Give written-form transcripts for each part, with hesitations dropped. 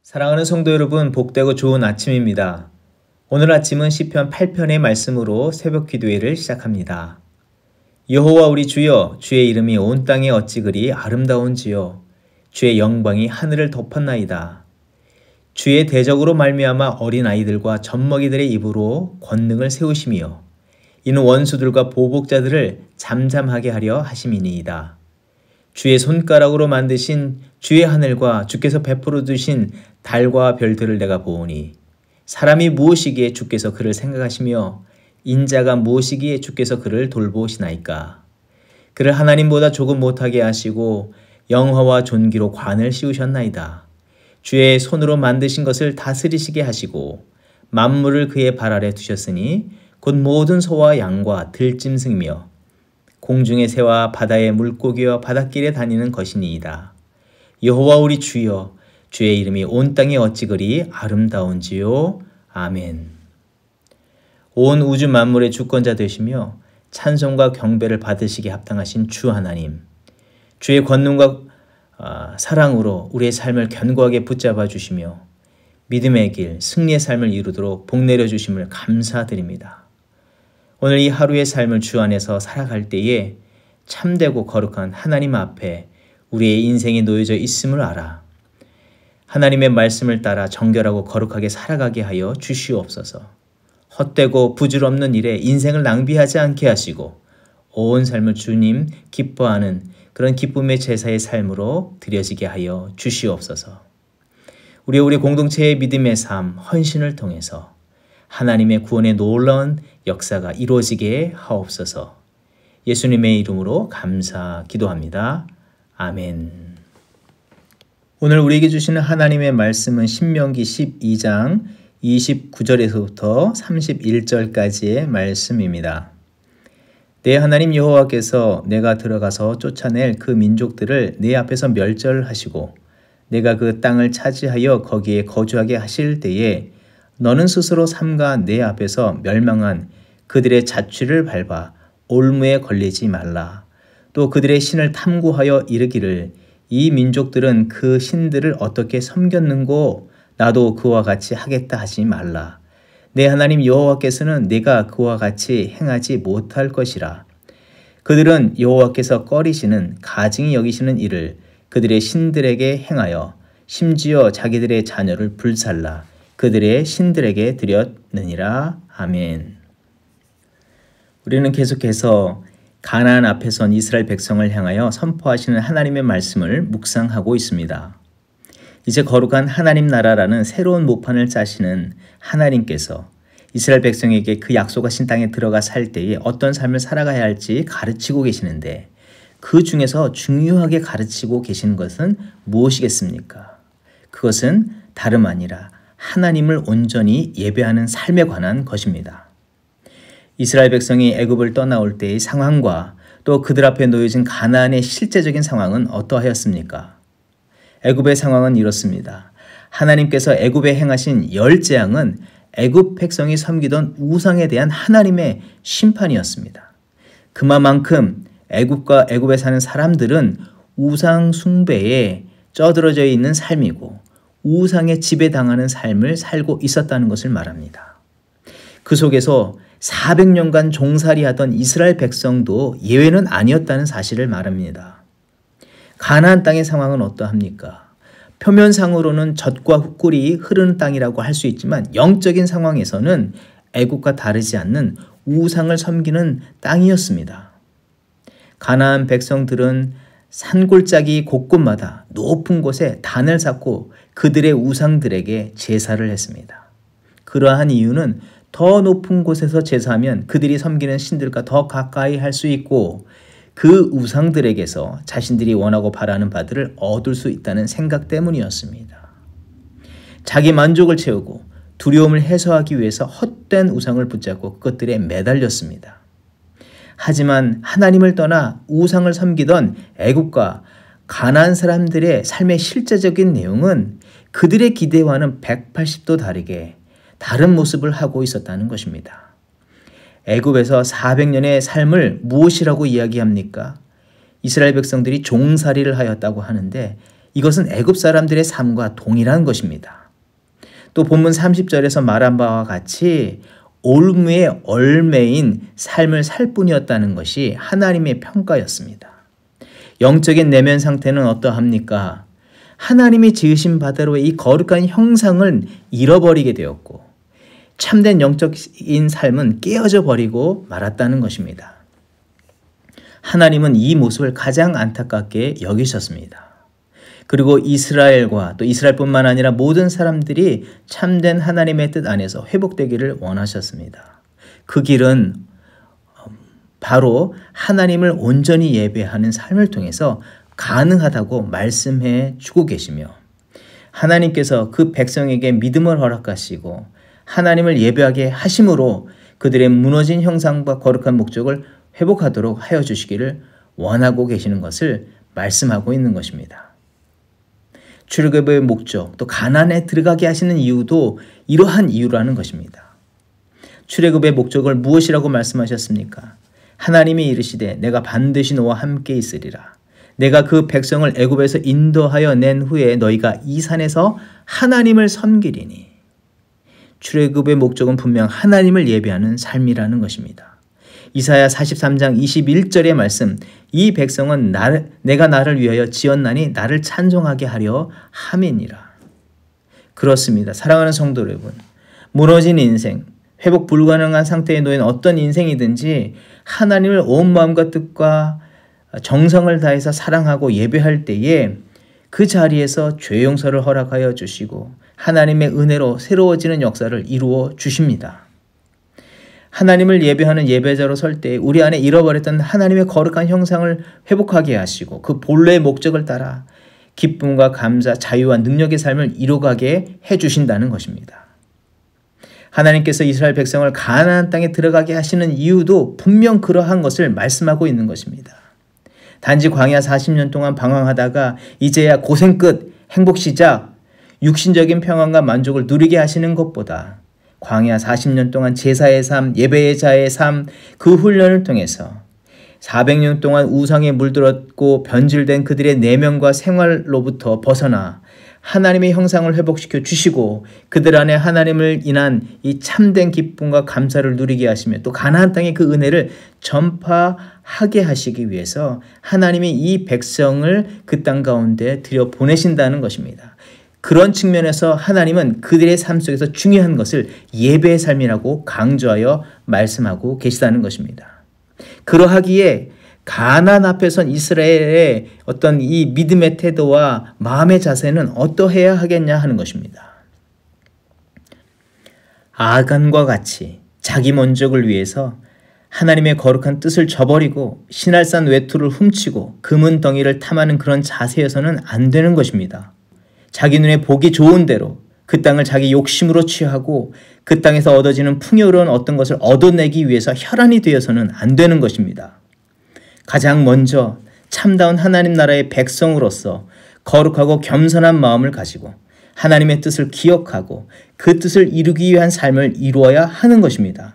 사랑하는 성도 여러분, 복되고 좋은 아침입니다. 오늘 아침은 시편 8편의 말씀으로 새벽 기도회를 시작합니다. 여호와 우리 주여, 주의 이름이 온 땅에 어찌 그리 아름다운지요. 주의 영광이 하늘을 덮었나이다. 주의 대적으로 말미암아 어린아이들과 젖먹이들의 입으로 권능을 세우시며 이는 원수들과 보복자들을 잠잠하게 하려 하심이니이다. 주의 손가락으로 만드신 주의 하늘과 주께서 베풀어 두신 달과 별들을 내가 보오니 사람이 무엇이기에 주께서 그를 생각하시며 인자가 무엇이기에 주께서 그를 돌보시나이까. 그를 하나님보다 조금 못하게 하시고 영화와 존귀로 관을 씌우셨나이다. 주의 손으로 만드신 것을 다스리시게 하시고 만물을 그의 발 아래 두셨으니 곧 모든 소와 양과 들짐승이며 공중의 새와 바다의 물고기와 바닷길에 다니는 것이니이다. 여호와 우리 주여, 주의 이름이 온 땅에 어찌 그리 아름다운지요. 아멘. 온 우주 만물의 주권자 되시며 찬송과 경배를 받으시기에 합당하신 주 하나님, 주의 권능과 사랑으로 우리의 삶을 견고하게 붙잡아 주시며 믿음의 길, 승리의 삶을 이루도록 복 내려주심을 감사드립니다. 오늘 이 하루의 삶을 주 안에서 살아갈 때에 참되고 거룩한 하나님 앞에 우리의 인생이 놓여져 있음을 알아 하나님의 말씀을 따라 정결하고 거룩하게 살아가게 하여 주시옵소서. 헛되고 부질없는 일에 인생을 낭비하지 않게 하시고 온 삶을 주님 기뻐하는 그런 기쁨의 제사의 삶으로 드려지게 하여 주시옵소서. 우리 공동체의 믿음의 삶, 헌신을 통해서 하나님의 구원의 놀라운 역사가 이루어지게 하옵소서. 예수님의 이름으로 감사 기도합니다. 아멘. 오늘 우리에게 주시는 하나님의 말씀은 신명기 12장 29절에서부터 31절까지의 말씀입니다. 내 하나님 여호와께서 내가 들어가서 쫓아낼 그 민족들을 내 앞에서 멸절하시고 내가 그 땅을 차지하여 거기에 거주하게 하실 때에 너는 스스로 삼가 내 앞에서 멸망한 그들의 자취를 밟아 올무에 걸리지 말라. 또 그들의 신을 탐구하여 이르기를 이 민족들은 그 신들을 어떻게 섬겼는고 나도 그와 같이 하겠다 하지 말라. 내 하나님 여호와께서는 내가 그와 같이 행하지 못할 것이라. 그들은 여호와께서 꺼리시는 가증히 여기시는 일을 그들의 신들에게 행하여 심지어 자기들의 자녀를 불살라 그들의 신들에게 드렸느니라. 아멘. 우리는 계속해서 가나안 앞에 선 이스라엘 백성을 향하여 선포하시는 하나님의 말씀을 묵상하고 있습니다. 이제 거룩한 하나님 나라라는 새로운 모판을 짜시는 하나님께서 이스라엘 백성에게 그 약속하신 땅에 들어가 살 때에 어떤 삶을 살아가야 할지 가르치고 계시는데 그 중에서 중요하게 가르치고 계시는 것은 무엇이겠습니까? 그것은 다름 아니라 하나님을 온전히 예배하는 삶에 관한 것입니다. 이스라엘 백성이 애굽을 떠나올 때의 상황과 또 그들 앞에 놓여진 가나안의 실제적인 상황은 어떠하였습니까? 애굽의 상황은 이렇습니다. 하나님께서 애굽에 행하신 10재앙은 애굽 백성이 섬기던 우상에 대한 하나님의 심판이었습니다. 그만큼 애굽과 애굽에 사는 사람들은 우상 숭배에 쩌들어져 있는 삶이고 우상에 지배당하는 삶을 살고 있었다는 것을 말합니다. 그 속에서 400년간 종살이하던 이스라엘 백성도 예외는 아니었다는 사실을 말합니다. 가나안 땅의 상황은 어떠합니까? 표면상으로는 젖과 꿀이 흐르는 땅이라고 할 수 있지만 영적인 상황에서는 애국과 다르지 않는 우상을 섬기는 땅이었습니다. 가나안 백성들은 산골짜기 곳곳마다 높은 곳에 단을 쌓고 그들의 우상들에게 제사를 했습니다. 그러한 이유는 더 높은 곳에서 제사하면 그들이 섬기는 신들과 더 가까이 할 수 있고 그 우상들에게서 자신들이 원하고 바라는 바들을 얻을 수 있다는 생각 때문이었습니다. 자기 만족을 채우고 두려움을 해소하기 위해서 헛된 우상을 붙잡고 그것들에 매달렸습니다. 하지만 하나님을 떠나 우상을 섬기던 애굽과 가나안 사람들의 삶의 실제적인 내용은 그들의 기대와는 180도 다르게 다른 모습을 하고 있었다는 것입니다. 애굽에서 400년의 삶을 무엇이라고 이야기합니까? 이스라엘 백성들이 종살이를 하였다고 하는데 이것은 애굽 사람들의 삶과 동일한 것입니다. 또 본문 30절에서 말한 바와 같이 올무의 얼매인 삶을 살 뿐이었다는 것이 하나님의 평가였습니다. 영적인 내면 상태는 어떠합니까? 하나님이 지으신 바대로의 이 거룩한 형상을 잃어버리게 되었고 참된 영적인 삶은 깨어져 버리고 말았다는 것입니다. 하나님은 이 모습을 가장 안타깝게 여기셨습니다. 그리고 이스라엘과 또 이스라엘뿐만 아니라 모든 사람들이 참된 하나님의 뜻 안에서 회복되기를 원하셨습니다. 그 길은 바로 하나님을 온전히 예배하는 삶을 통해서 가능하다고 말씀해 주고 계시며 하나님께서 그 백성에게 믿음을 허락하시고 하나님을 예배하게 하심으로 그들의 무너진 형상과 거룩한 목적을 회복하도록 하여 주시기를 원하고 계시는 것을 말씀하고 있는 것입니다. 출애굽의 목적, 또 가나안에 들어가게 하시는 이유도 이러한 이유라는 것입니다. 출애굽의 목적을 무엇이라고 말씀하셨습니까? 하나님이 이르시되 내가 반드시 너와 함께 있으리라. 내가 그 백성을 애굽에서 인도하여 낸 후에 너희가 이 산에서 하나님을 섬기리니. 출애굽의 목적은 분명 하나님을 예배하는 삶이라는 것입니다. 이사야 43장 21절의 말씀, 이 백성은 내가 나를 위하여 지었나니 나를 찬송하게 하려 함이니라. 그렇습니다. 사랑하는 성도 여러분, 무너진 인생, 회복 불가능한 상태에 놓인 어떤 인생이든지 하나님을 온 마음과 뜻과 정성을 다해서 사랑하고 예배할 때에 그 자리에서 죄 용서를 허락하여 주시고 하나님의 은혜로 새로워지는 역사를 이루어 주십니다. 하나님을 예배하는 예배자로 설 때 우리 안에 잃어버렸던 하나님의 거룩한 형상을 회복하게 하시고 그 본래의 목적을 따라 기쁨과 감사, 자유와 능력의 삶을 이루어가게 해주신다는 것입니다. 하나님께서 이스라엘 백성을 가나안 땅에 들어가게 하시는 이유도 분명 그러한 것을 말씀하고 있는 것입니다. 단지 광야 40년 동안 방황하다가 이제야 고생 끝, 행복 시작, 육신적인 평안과 만족을 누리게 하시는 것보다 광야 40년 동안 제사의 삶, 예배의 자의 삶, 그 훈련을 통해서 400년 동안 우상에 물들었고 변질된 그들의 내면과 생활로부터 벗어나 하나님의 형상을 회복시켜 주시고 그들 안에 하나님을 인한 이 참된 기쁨과 감사를 누리게 하시며 또 가나안 땅의 그 은혜를 전파하게 하시기 위해서 하나님이 이 백성을 그 땅 가운데 들여보내신다는 것입니다. 그런 측면에서 하나님은 그들의 삶 속에서 중요한 것을 예배의 삶이라고 강조하여 말씀하고 계시다는 것입니다. 그러하기에 가나안 앞에 선 이스라엘의 어떤 이 믿음의 태도와 마음의 자세는 어떠해야 하겠냐 하는 것입니다. 아간과 같이 자기 만족을 위해서 하나님의 거룩한 뜻을 저버리고 신할산 외투를 훔치고 금은 덩이를 탐하는 그런 자세여서는 안 되는 것입니다. 자기 눈에 보기 좋은 대로 그 땅을 자기 욕심으로 취하고 그 땅에서 얻어지는 풍요로운 어떤 것을 얻어내기 위해서 혈안이 되어서는 안 되는 것입니다. 가장 먼저 참다운 하나님 나라의 백성으로서 거룩하고 겸손한 마음을 가지고 하나님의 뜻을 기억하고 그 뜻을 이루기 위한 삶을 이루어야 하는 것입니다.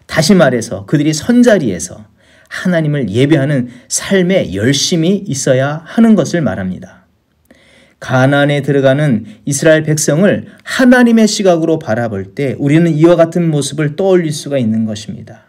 다시 말해서 그들이 선자리에서 하나님을 예배하는 삶에 열심이 있어야 하는 것을 말합니다. 가나안에 들어가는 이스라엘 백성을 하나님의 시각으로 바라볼 때 우리는 이와 같은 모습을 떠올릴 수가 있는 것입니다.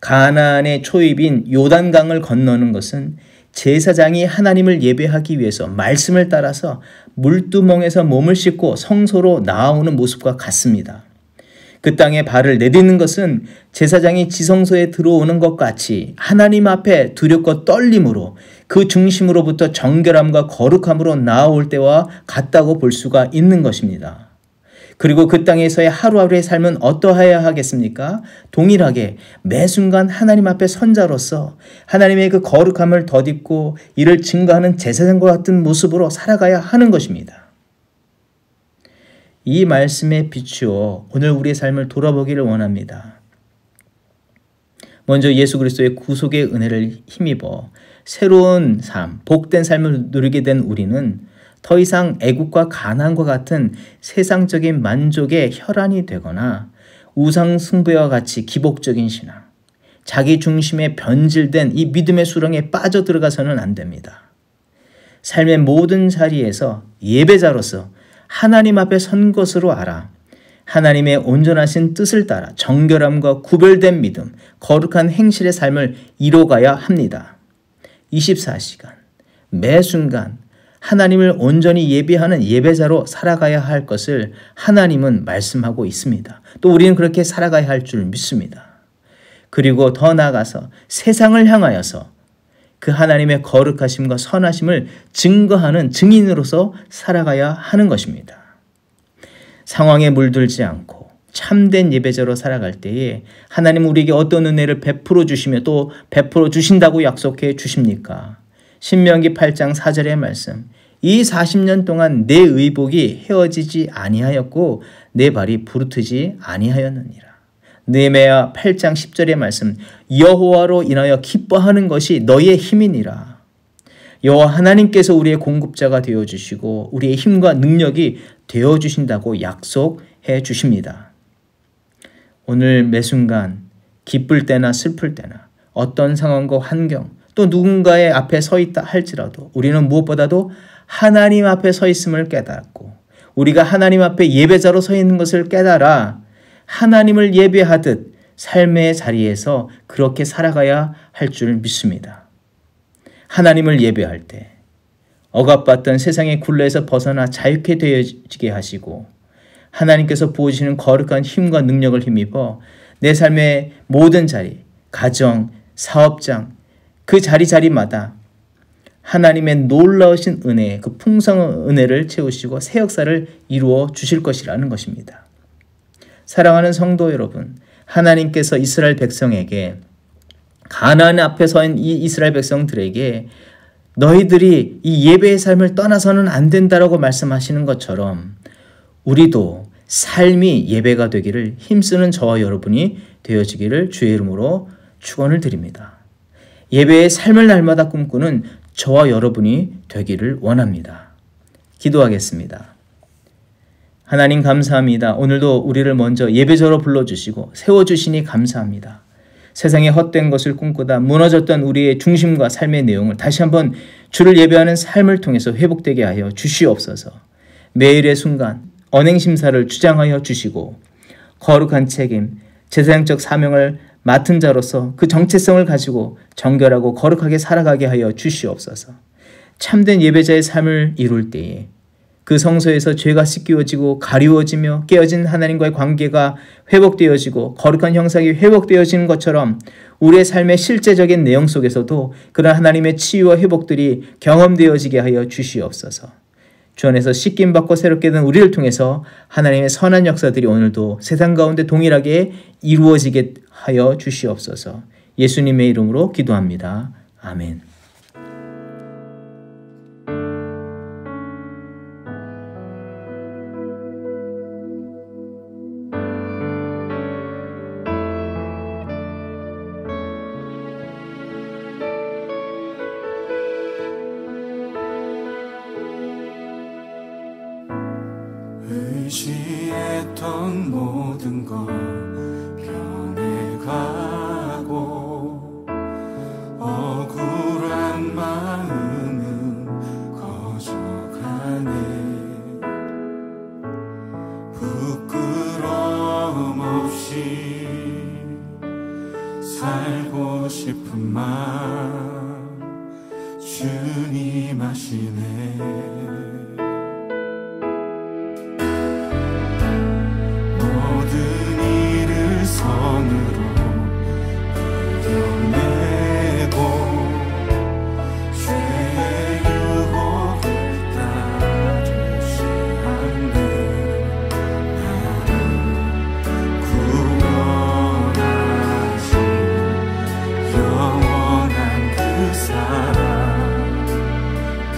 가나안의 초입인 요단강을 건너는 것은 제사장이 하나님을 예배하기 위해서 말씀을 따라서 물두멍에서 몸을 씻고 성소로 나아오는 모습과 같습니다. 그 땅에 발을 내딛는 것은 제사장이 지성소에 들어오는 것 같이 하나님 앞에 두렵고 떨림으로 그 중심으로부터 정결함과 거룩함으로 나아올 때와 같다고 볼 수가 있는 것입니다. 그리고 그 땅에서의 하루하루의 삶은 어떠해야 하겠습니까? 동일하게 매 순간 하나님 앞에 선자로서 하나님의 그 거룩함을 덧입고 이를 증거하는 제사장과 같은 모습으로 살아가야 하는 것입니다. 이 말씀에 비추어 오늘 우리의 삶을 돌아보기를 원합니다. 먼저 예수 그리스도의 구속의 은혜를 힘입어 새로운 삶, 복된 삶을 누리게 된 우리는 더 이상 애국과 가나안과 같은 세상적인 만족의 혈안이 되거나 우상 숭배와 같이 기복적인 신앙, 자기 중심에 변질된 이 믿음의 수렁에 빠져들어가서는 안 됩니다. 삶의 모든 자리에서 예배자로서 하나님 앞에 선 것으로 알아 하나님의 온전하신 뜻을 따라 정결함과 구별된 믿음, 거룩한 행실의 삶을 이뤄가야 합니다. 24시간, 매 순간 하나님을 온전히 예배하는 예배자로 살아가야 할 것을 하나님은 말씀하고 있습니다. 또 우리는 그렇게 살아가야 할 줄 믿습니다. 그리고 더 나아가서 세상을 향하여서 그 하나님의 거룩하심과 선하심을 증거하는 증인으로서 살아가야 하는 것입니다. 상황에 물들지 않고 참된 예배자로 살아갈 때에 하나님 우리에게 어떤 은혜를 베풀어 주시며 또 베풀어 주신다고 약속해 주십니까? 신명기 8장 4절의 말씀, 이 40년 동안 내 의복이 헤어지지 아니하였고 내 발이 부르트지 아니하였느니라. 느헤미야 8장 10절의 말씀, 여호와로 인하여 기뻐하는 것이 너희의 힘이니라. 여호와 하나님께서 우리의 공급자가 되어주시고 우리의 힘과 능력이 되어주신다고 약속해 주십니다. 오늘 매 순간 기쁠 때나 슬플 때나 어떤 상황과 환경 또 누군가의 앞에 서 있다 할지라도 우리는 무엇보다도 하나님 앞에 서 있음을 깨닫고 우리가 하나님 앞에 예배자로 서 있는 것을 깨달아 하나님을 예배하듯 삶의 자리에서 그렇게 살아가야 할 줄 믿습니다. 하나님을 예배할 때 억압받던 세상의 굴레에서 벗어나 자유케 되어지게 하시고 하나님께서 부어주시는 거룩한 힘과 능력을 힘입어 내 삶의 모든 자리, 가정, 사업장, 그 자리마다 하나님의 놀라우신 은혜, 그 풍성한 은혜를 채우시고 새 역사를 이루어 주실 것이라는 것입니다. 사랑하는 성도 여러분, 하나님께서 이스라엘 백성에게 가나안 앞에 서 있는 이 이스라엘 백성들에게 너희들이 이 예배의 삶을 떠나서는 안 된다라고 말씀하시는 것처럼 우리도 삶이 예배가 되기를 힘쓰는 저와 여러분이 되어지기를 주의 이름으로 축원을 드립니다. 예배의 삶을 날마다 꿈꾸는 저와 여러분이 되기를 원합니다. 기도하겠습니다. 하나님 감사합니다. 오늘도 우리를 먼저 예배자로 불러주시고 세워주시니 감사합니다. 세상에 헛된 것을 꿈꾸다 무너졌던 우리의 중심과 삶의 내용을 다시 한번 주를 예배하는 삶을 통해서 회복되게 하여 주시옵소서. 매일의 순간 언행심사를 주장하여 주시고 거룩한 책임, 제사장적 사명을 맡은 자로서 그 정체성을 가지고 정결하고 거룩하게 살아가게 하여 주시옵소서. 참된 예배자의 삶을 이룰 때에 그 성소에서 죄가 씻기워지고 가리워지며 깨어진 하나님과의 관계가 회복되어지고 거룩한 형상이 회복되어지는 것처럼 우리의 삶의 실제적인 내용 속에서도 그런 하나님의 치유와 회복들이 경험되어지게 하여 주시옵소서. 주 안에서 씻김받고 새롭게 된 우리를 통해서 하나님의 선한 역사들이 오늘도 세상 가운데 동일하게 이루어지게 하여 주시옵소서. 예수님의 이름으로 기도합니다. 아멘. 의지했던 모든 것 변해가고 억울한 마음은 거져가네. 부끄러움 없이 살고 싶은 마음 주님 아시네. 선으로 이겨내고 죄의 유혹을 따르지 않네. 나를 구원하신 영원한 그 사랑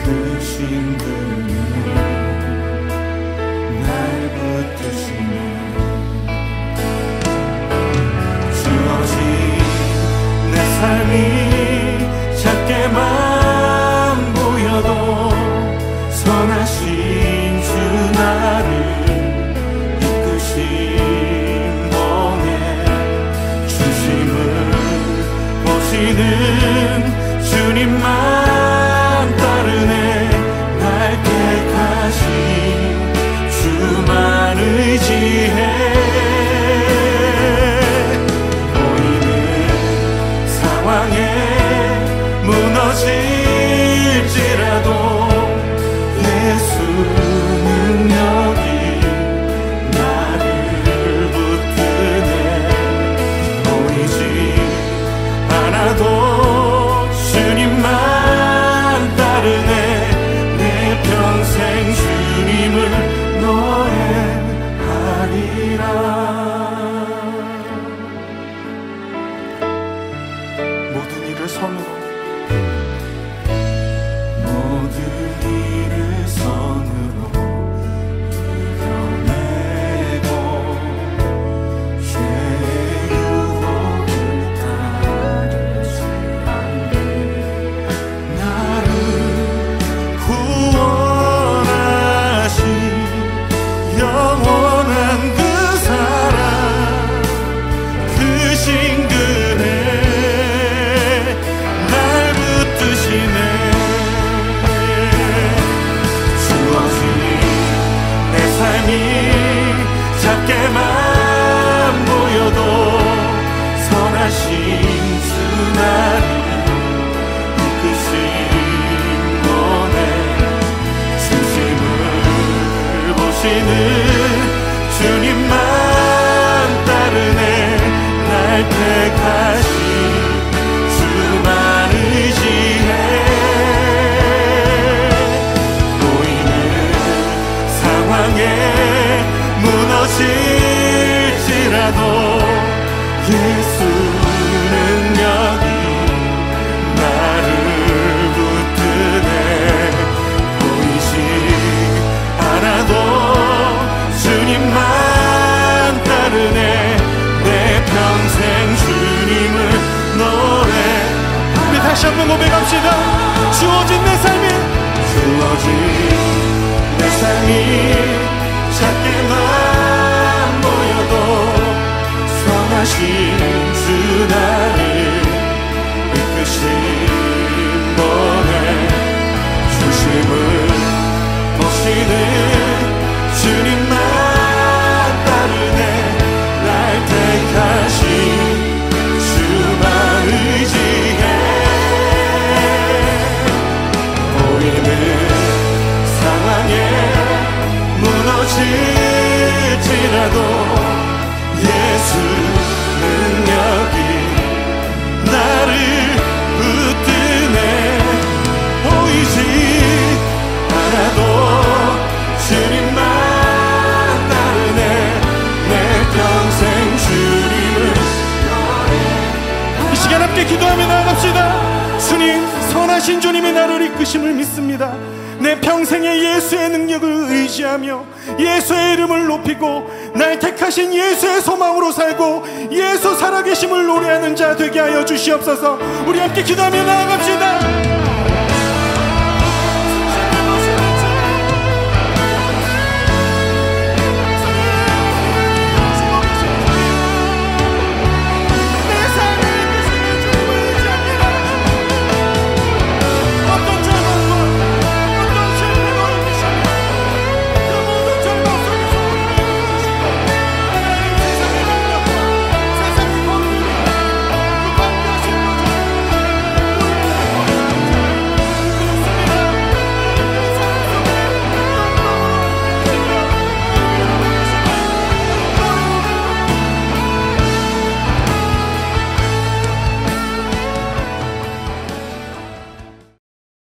그 신분이 날 붙드시네. 내 삶이 작게만 보여도 선하신 주 나를 이끄신 번에 중심을 보시는 주님만 따르네. 작게만 보여도 선하신 주 나를 이끄신 분의 중심을 보시는 주님만 따르네. 날 택하신 주만 의지해. 보이는 상황에 무너질지라도 예수 능력이 나를 붙드네. 보이지 않아도 주님만 따르네. 내 평생 주님을 노래. 우리 다시 한번 고백합시다. 주어진 내 삶이 작게만 보여도 선하신 주 나를 이끄신 분의 중심을 보시는 주님만 따르네. 날 택하신 주만 의지해. 보이는 상황에 무너질지라도 예수 능력이 나를 붙드네. 보이지 않아도 주님만 따르네. 내 평생 주님을 이 시간 함께 기도하며 나아갑시다. 주님, 선하신 주님이 나를 이끄심을 믿습니다. 내 평생에 예수의 능력을 의지하며 예수의 이름을 높이고 날 택하신 예수의 소망으로 살고 예수 살아계심을 노래하는 자 되게 하여 주시옵소서. 우리 함께 기도하며 나아갑시다.